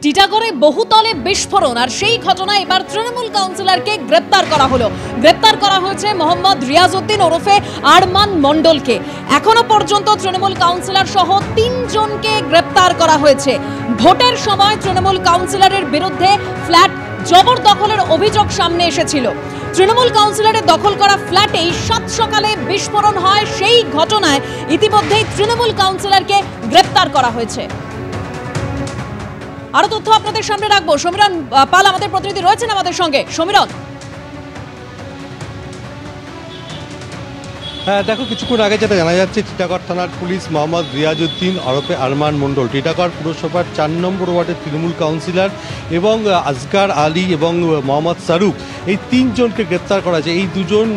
টিটাগড়ে বহুতলে বিস্ফোরণ আর সেই ঘটনায় এবার তৃণমূল কাউন্সিলরকে গ্রেপ্তার করা হলো। গ্রেপ্তার করা হয়েছে মোহাম্মদ রিয়াজউদ্দিন ওরফে আরমান মণ্ডলকে। এখনো পর্যন্ত তৃণমূল কাউন্সিলর সহ ৩ জনকে গ্রেপ্তার করা হয়েছে। ভোটের সময় তৃণমূল কাউন্সিলরের বিরুদ্ধে ফ্ল্যাট জবরদখলের অভিযোগ সামনে এসেছিল। তৃণমূল কাউন্সিলরের দখল করা ফ্ল্যাটেই সাত সকালে বিস্ফোরণ হয়। সেই ঘটনায় ইতিমধ্যেই তৃণমূল কাউন্সিলরকে গ্রেপ্তার করা হয়েছে। আরো তথ্য আপনাদের সামনে রাখবো। সমীরণ পাল আমাদের প্রতিনিধি রয়েছেন আমাদের সঙ্গে। সমীরণ, হ্যাঁ দেখো, কিছুক্ষণ আগে যেটা জানা যাচ্ছে, টিটাগড় থানার পুলিশ মোহাম্মদ রিয়াজউদ্দিন ওরফে আরমান মণ্ডল, টিটাগড় পুরসভার ৪ নম্বর ওয়ার্ডের তৃণমূল কাউন্সিলর, এবং আসগার আলী এবং মোহাম্মদ শাহরুখ, এই ৩ জনকে গ্রেপ্তার করা হয়েছে। এই দুজন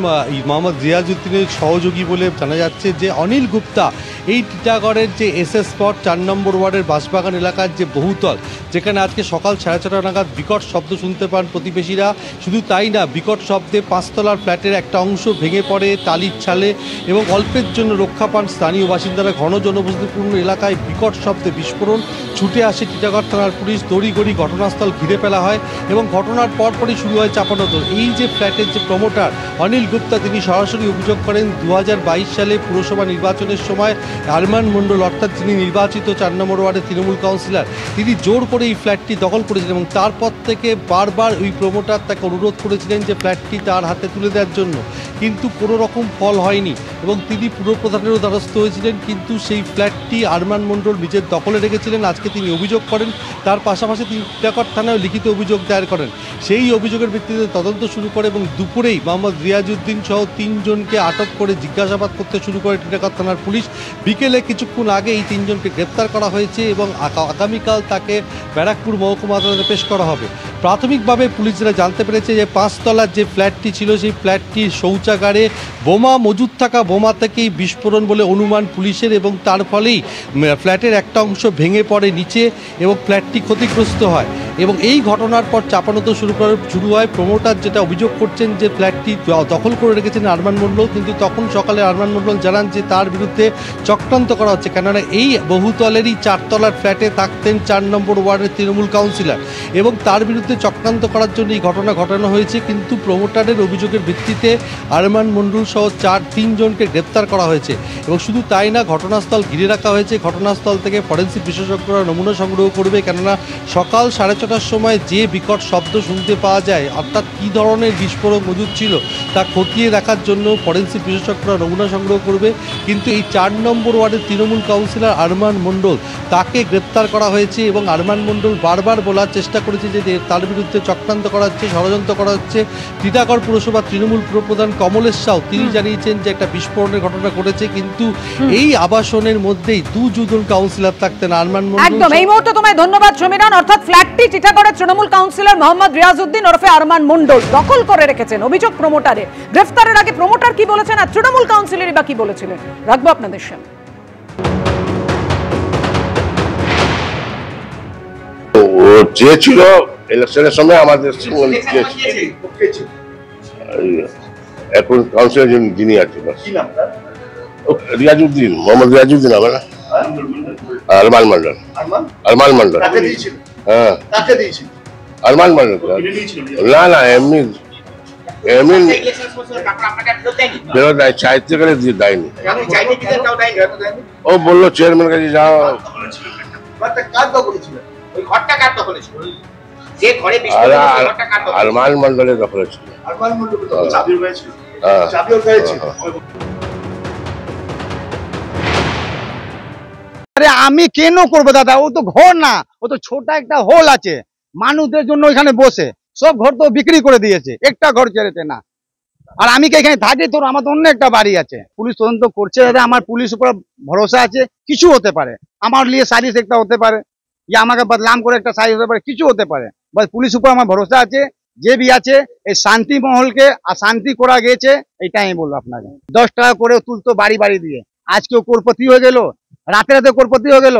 মোহাম্মদ রিয়াজউদ্দিনের সহযোগী বলে জানা যাচ্ছে। যে অনিল গুপ্তা, এই টিটাগড়ের যে এসএস স্পট ৪ নম্বর ওয়ার্ডের বাঁশবাগান এলাকার যে বহুতল, যেখানে আজকে সকাল 6:30 নাগাদ বিকট শব্দ শুনতে পান প্রতিবেশীরা। শুধু তাই না, বিকট শব্দে ৫ তলার ফ্ল্যাটের একটা অংশ ভেঙে পড়ে টালির ছালে, এবং অল্পের জন্য রক্ষা পান স্থানীয় বাসিন্দারা। ঘন জনবসতিপূর্ণ এলাকায় বিকট শব্দে বিস্ফোরণ, ছুটে আসে টিটাগড় থানার পুলিশ, তড়িঘড়ি ঘটনাস্থল ঘিরে ফেলা হয় এবং ঘটনার পরপরই শুরু হয় চাপানোতর। এই যে ফ্ল্যাটের যে প্রমোটার অনিল গুপ্তা, তিনি সরাসরি অভিযোগ করেন ২০২২ সালে পুরসভা নির্বাচনের সময় আরমান মণ্ডল, অর্থাৎ যিনি নির্বাচিত ৪ নম্বর ওয়ার্ডের তৃণমূল কাউন্সিলর, তিনি জোর করে এই ফ্ল্যাটটি দখল করেছিলেন এবং তারপর থেকে বারবার ওই প্রমোটার তাকে অনুরোধ করেছিলেন যে ফ্ল্যাটটি তার হাতে তুলে দেওয়ার জন্য, কিন্তু কোনো রকম ফল হয়নি এবং তিনি পুরপ্রধানেরও দ্বারস্থ হয়েছিলেন। কিন্তু সেই ফ্ল্যাটটি আরমান মণ্ডল নিজের দখলে রেখেছিলেন। আজকে তিনি অভিযোগ করেন, তার পাশাপাশি তিনি টিটাগড় থানায় লিখিত অভিযোগ দায়ের করেন। সেই অভিযোগের ভিত্তিতে তদন্ত শুরু করে এবং দুপুরেই মোহাম্মদ রিয়াজউদ্দিন সহ ৩ জনকে আটক করে জিজ্ঞাসাবাদ করতে শুরু করে টিটাগড় থানার পুলিশ। বিকেলে কিছুক্ষণ আগে এই ৩ জনকে গ্রেপ্তার করা হয়েছে এবং আগামীকাল তাকে ব্যারাকপুর মহকুমা আদালতে পেশ করা হবে। প্রাথমিকভাবে পুলিশ যারা জানতে পেরেছে যে ৫ তলার যে ফ্ল্যাটটি ছিল, সেই ফ্ল্যাটটির শৌচাগারে বোমা মজুদ থাকা বোমা থেকেই বিস্ফোরণ বলে অনুমান পুলিশের, এবং তার ফলেই ফ্ল্যাটের একটা অংশ ভেঙে পড়ে নিচে এবং ফ্ল্যাটটি ক্ষতিগ্রস্ত হয়। এবং এই ঘটনার পর চাপানোতর শুরু হয়। প্রমোটার যেটা অভিযোগ করছেন যে ফ্ল্যাটটি দখল করে রেখেছেন আরমান মণ্ডল, কিন্তু তখন সকালে আরমান মণ্ডল জানান যে তার বিরুদ্ধে চক্রান্ত করা হচ্ছে, কেননা এই বহুতলেরই ৪ তলার ফ্ল্যাটে থাকতেন ৪ নম্বর ওয়ার্ডের তৃণমূল কাউন্সিলর, এবং তার বিরুদ্ধে চক্রান্ত করার জন্য এই ঘটনা ঘটানো হয়েছে। কিন্তু প্রমোটারের অভিযোগের ভিত্তিতে আরমান মণ্ডল সহ ৩ জনকে গ্রেপ্তার করা হয়েছে এবং শুধু তাই না, ঘটনাস্থল ঘিরে রাখা হয়েছে। ঘটনাস্থল থেকে ফরেন্সিক বিশেষজ্ঞরা নমুনা সংগ্রহ করবে, কেননা সকাল 6:30 সময় যে বিকট শব্দ শুনতে পাওয়া যায়, অর্থাৎ কী ধরনের বিস্ফোরক মজুদ ছিল তা খতিয়ে দেখার জন্য ফরেন্সিক বিশেষজ্ঞরা নমুনা সংগ্রহ করবে। কিন্তু এই ৪ নম্বর ওয়ার্ডের তৃণমূল কাউন্সিলর আরমান মণ্ডল, তাকে গ্রেপ্তার করা হয়েছে এবং আরমান মণ্ডল বারবার বলার চেষ্টা করেছে যে তার বিরুদ্ধে চক্রান্ত করা হচ্ছে, ষড়যন্ত্র করা হচ্ছে। টিটাগড় পুরসভার তৃণমূল পুরপ্রধান কমলেশ সাউ, তিনি জানিয়েছেন যে একটা বিস্ফোরণের ঘটনা ঘটেছে, কিন্তু এই আবাসনের মধ্যেই ২ জন কাউন্সিলর থাকতেন আরমান মণ্ডল। একদম এই মুহূর্তে তোমায় ধন্যবাদ সমীরণ। অর্থাৎ ফ্ল্যাটটি টিটাগড়ের তৃণমূল কাউন্সিলর মোহাম্মদ রিয়াজউদ্দিন ওরফে আরমান মণ্ডল দখল করে রেখেছেন, অভিযোগ প্রমোটারের। গ্রেফতারের আগে প্রমোটার কি বলেছেন আর তৃণমূল কাউন্সিলরই বা কি বলেছিলেন, রাখবো আপনাদের সামনে। যে ছিল ইলেকশনের সময় আমাদের এখন কাউন্সিলর যিনি আছেন রিয়াজউদ্দিন, মোহাম্মদ রিয়াজউদ্দিন, আমার আরমান মণ্ডল। আরমান মণ্ডল, হ্যাঁ আরমান মণ্ডল। না না, এমনি এমনি ফেরত দেয়, চাইতে গেলে দেয়নি। ও বললো চেয়ারম্যান কাছে যাও। আরমান মণ্ডলের দখলে ছিল। আমি কেন করবো দাদা, ও তো ঘর না, ও তো ছোট একটা হোল আছে মানুষদের জন্য, ওইখানে বসে সব ঘর তো বিক্রি করে দিয়েছে, একটা ঘর ছেড়েছে না। আর আমি কি এখানে থাকি, তোর আমার তো অন্য একটা বাড়ি আছে। পুলিশ তদন্ত করছে দাদা, আমার পুলিশ উপর ভরসা আছে, কিছু হতে পারে, আমার লিয়ে সারিস একটা হতে পারে, যে আমাকে বদনাম করে একটা সারিস হতে পারে, কিছু হতে পারে। বাস পুলিশ উপর আমার ভরসা আছে, যে বি আছে এই শান্তি মহলকে আর শান্তি করা গেছে, এইটাই আমি বলবো আপনাকে। 10 টাকা করে তুলতো বাড়ি বাড়ি দিয়ে, আজকেও কোরপতি হয়ে গেল, রাতে রাতে কোরপতি হয়ে গেল।